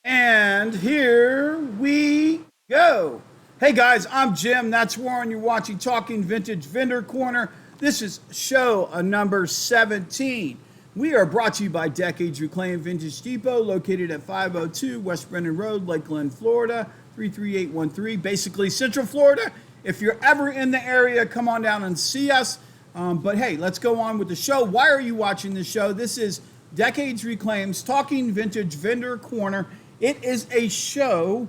And here we go. Hey guys, I'm Jim. That's Warren. You're watching Talking Vintage Vendor Corner. This is show number 17. We are brought to you by Decades Reclaimed Vintage Depot, located at 502 West Brennan Road, Lakeland, Florida, 33813, basically Central Florida. If you're ever in the area, come on down and see us. But hey, let's go on with the show. Why are you watching the show? This is Decades Reclaims Talking Vintage Vendor Corner. It is a show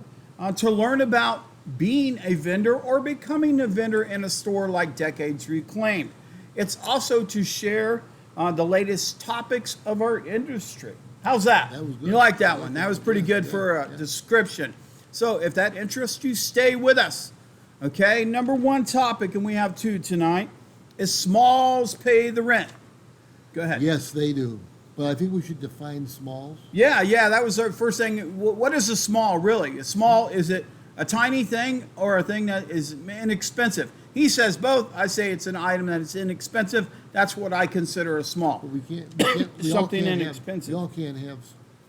to learn about being a vendor or becoming a vendor in a store like Decades Reclaimed. It's also to share the latest topics of our industry. How's that? That was good. You like that I one? like That that was one. pretty Yeah, good yeah, for a yeah. description. So if that interests you, stay with us. Okay, number one topic, and we have two tonight, is smalls pay the rent. Go ahead. Yes, they do. But I think we should define smalls. Yeah, that was our first thing. What is a small really? A small, is it a tiny thing or a thing that is inexpensive? He says both. I say it's an item that is inexpensive. That's what I consider a small. But we all Something can't inexpensive. We all can't have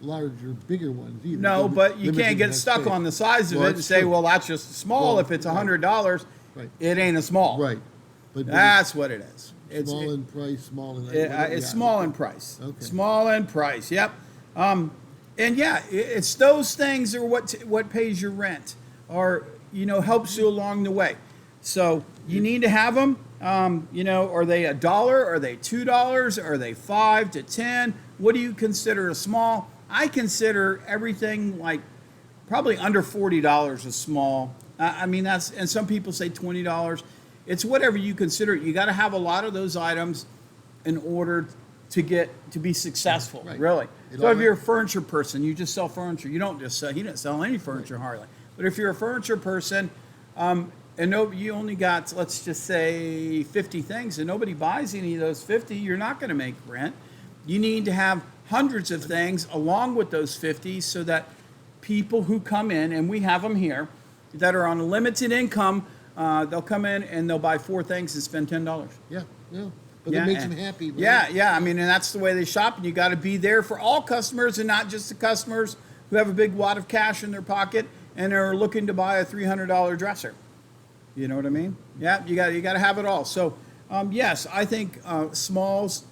larger, bigger ones either. No, because but you limited can't get in stuck space. on the size of Well, it and that's say, true. well, that's just a small. Well, If it's right. $100, Right. it ain't a small. Right. But That's what it is. small in price, small in It's small in price. Okay. Small in price. Yep. And yeah, it's those things are what pays your rent, or helps you along the way. So you need to have them. Are they $1? Are they $2? Are they 5 to 10? What do you consider a small? I consider everything like probably under $40 a small. I mean and some people say $20. It's whatever you consider it. You got to have a lot of those items in order to be successful. Right. Really. It So all if you're a furniture person, you just sell furniture. You don't just sell. He didn't sell any furniture hardly. But if you're a furniture person, and you only got, let's just say, 50 things, and nobody buys any of those 50, you're not going to make rent. You need to have hundreds of things along with those 50 so that people who come in, and we have them here, that are on a limited income, they'll come in and they'll buy 4 things and spend $10. Yeah, yeah. But Yeah, it makes and- them happy. Right? Yeah. I mean, and that's the way they shop, and you got to be there for all customers and not just the customers who have a big wad of cash in their pocket and are looking to buy a $300 dresser. You know what I mean? Yeah, you got to have it all. So, yes, I think smalls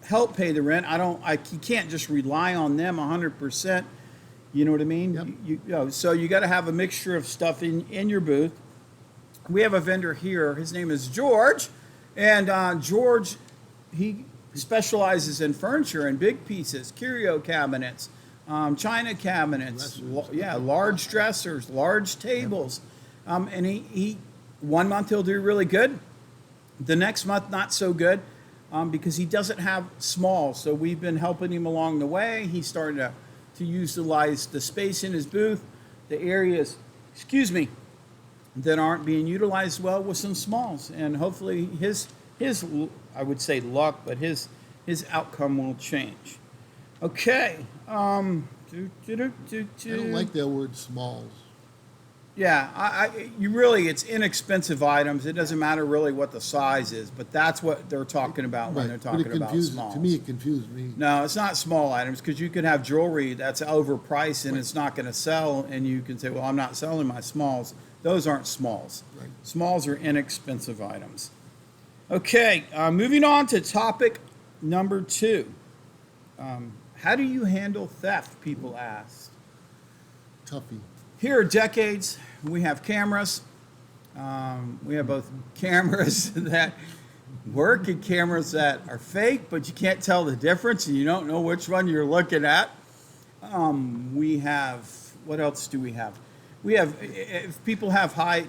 help pay the rent. You can't just rely on them 100%. You know what I mean? Yep. So you got to have a mixture of stuff in your booth. We have a vendor here. His name is George, and George, he specializes in furniture and big pieces, curio cabinets, china cabinets, large dressers, large tables, and he 1 month he'll do really good, the next month not so good, because he doesn't have small. So we've been helping him along the way. He's starting to utilize the space in his booth, the areas, that aren't being utilized well with some smalls, and hopefully his I would say luck, but his outcome will change. Okay. I don't like that word smalls. Yeah, it's inexpensive items. It doesn't matter really what the size is, but that's what they're talking about when they're But talking it about confused, smalls. to me, it confused me. No, it's not small items, because you could have jewelry that's overpriced and it's not going to sell, and you can say, well, I'm not selling my smalls. Those aren't smalls. Right. Smalls are inexpensive items. Okay, moving on to topic number 2. How do you handle theft, people ask. Tuffy. Here at Decades, we have cameras. We have both cameras that work and cameras that are fake, but you can't tell the difference and you don't know which one you're looking at. We have, what else do we have? We have, if people have high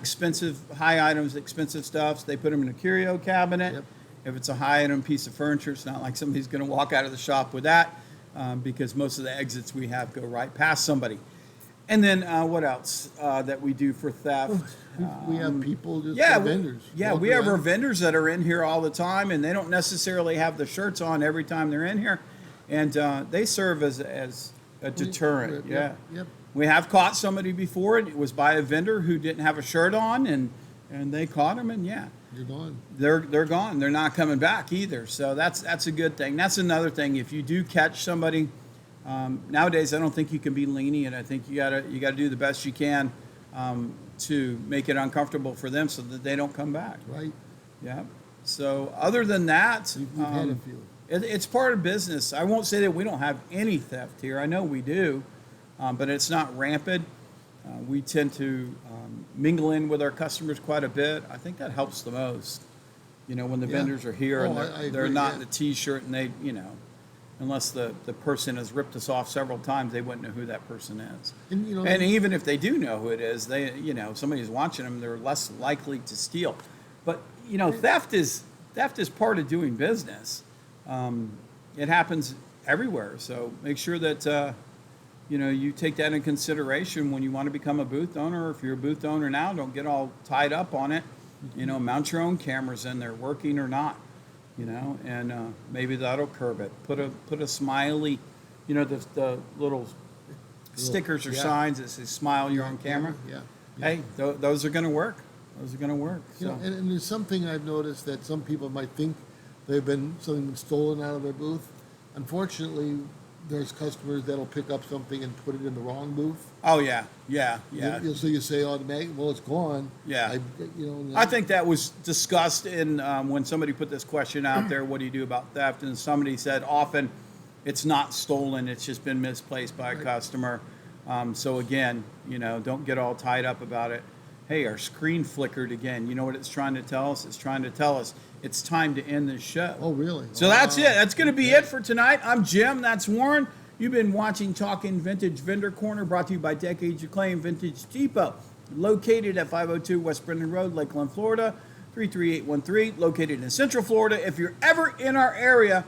items, expensive stuff, they put them in a curio cabinet. Yep. If it's a high item piece of furniture, it's not like somebody's going to walk out of the shop with that, because most of the exits we have go right past somebody. And then what else that we do for theft? We have people, just Yeah, vendors. we have our around. vendors that are in here all the time, and they don't necessarily have the shirts on every time they're in here, and they serve as a deterrent. Yeah. Yep. We have caught somebody before, and it was by a vendor who didn't have a shirt on, and they caught him, and yeah, You're gone. they're gone. They're not coming back either. So that's a good thing. That's another thing. If you do catch somebody Nowadays, I don't think you can be lenient. I think you gotta do the best you can to make it uncomfortable for them so that they don't come back. Right. Yeah. So other than that, We've had a few. it's part of business. I won't say that we don't have any theft here. I know we do, but it's not rampant. We tend to mingle in with our customers quite a bit. I think that helps the most. You know, when the Yeah. vendors are here and Oh, they're, I they're agree, not yeah. in the T-shirt and they, unless the person has ripped us off several times, they wouldn't know who that person is. And, you know, And even if they do know who it is, they, somebody's watching them, they're less likely to steal. But, theft is part of doing business. It happens everywhere. So make sure that, you take that in consideration when you want to become a booth owner. Or if you're a booth owner now, don't get all tied up on it. Mount your own cameras in there, working or not. And maybe that'll curb it. Put a smiley, the little stickers or yeah. signs that say "Smile, you're on camera." Yeah. Hey, those are going to work. Those are going to work. You So. know, and there's something I've noticed that some people might think something been stolen out of their booth. Unfortunately, there's customers that'll pick up something and put it in the wrong booth. Oh yeah. So you say automatic, well, it's gone. Yeah. And I think that was discussed in when somebody put this question out there. What do you do about theft? And somebody said often it's not stolen; it's just been misplaced by a customer. So again, don't get all tied up about it. Hey, our screen flickered again. You know what it's trying to tell us? It's trying to tell us it's time to end this show. Oh, really? So that's it. That's going to be it for tonight. I'm Jim. That's Warren. You've been watching Talking Vintage Vendor Corner, brought to you by Decades Acclaimed Vintage Depot, located at 502 West Brendan Road, Lakeland, Florida, 33813, located in Central Florida. If you're ever in our area,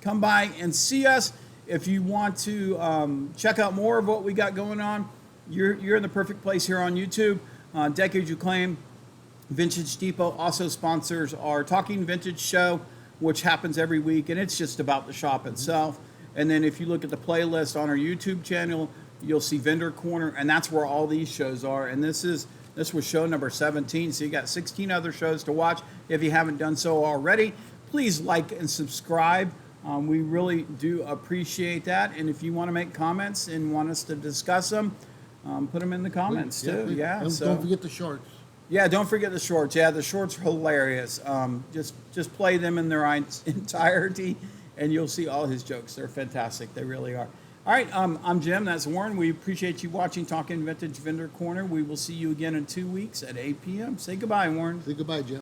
come by and see us. If you want to check out more of what we got going on, you're in the perfect place here on YouTube. Decades Acclaimed Vintage Depot also sponsors our Talking Vintage show, which happens every week, and it's just about the shop itself. And then if you look at the playlist on our YouTube channel, you'll see Vendor Corner, and that's where all these shows are. And this was show number 17, so you got 16 other shows to watch. If you haven't done so already, please like and subscribe. We really do appreciate that. And if you want to make comments and want us to discuss them, put them in the comments too. Yeah. Don't forget the shorts. Yeah, don't forget the shorts. Yeah, the shorts are hilarious. Just play them in their entirety, and you'll see all his jokes. They're fantastic. They really are. All right, I'm Jim. That's Warren. We appreciate you watching Talking Vintage Vendor Corner. We will see you again in 2 weeks at 8 p.m. Say goodbye, Warren. Say goodbye, Jim.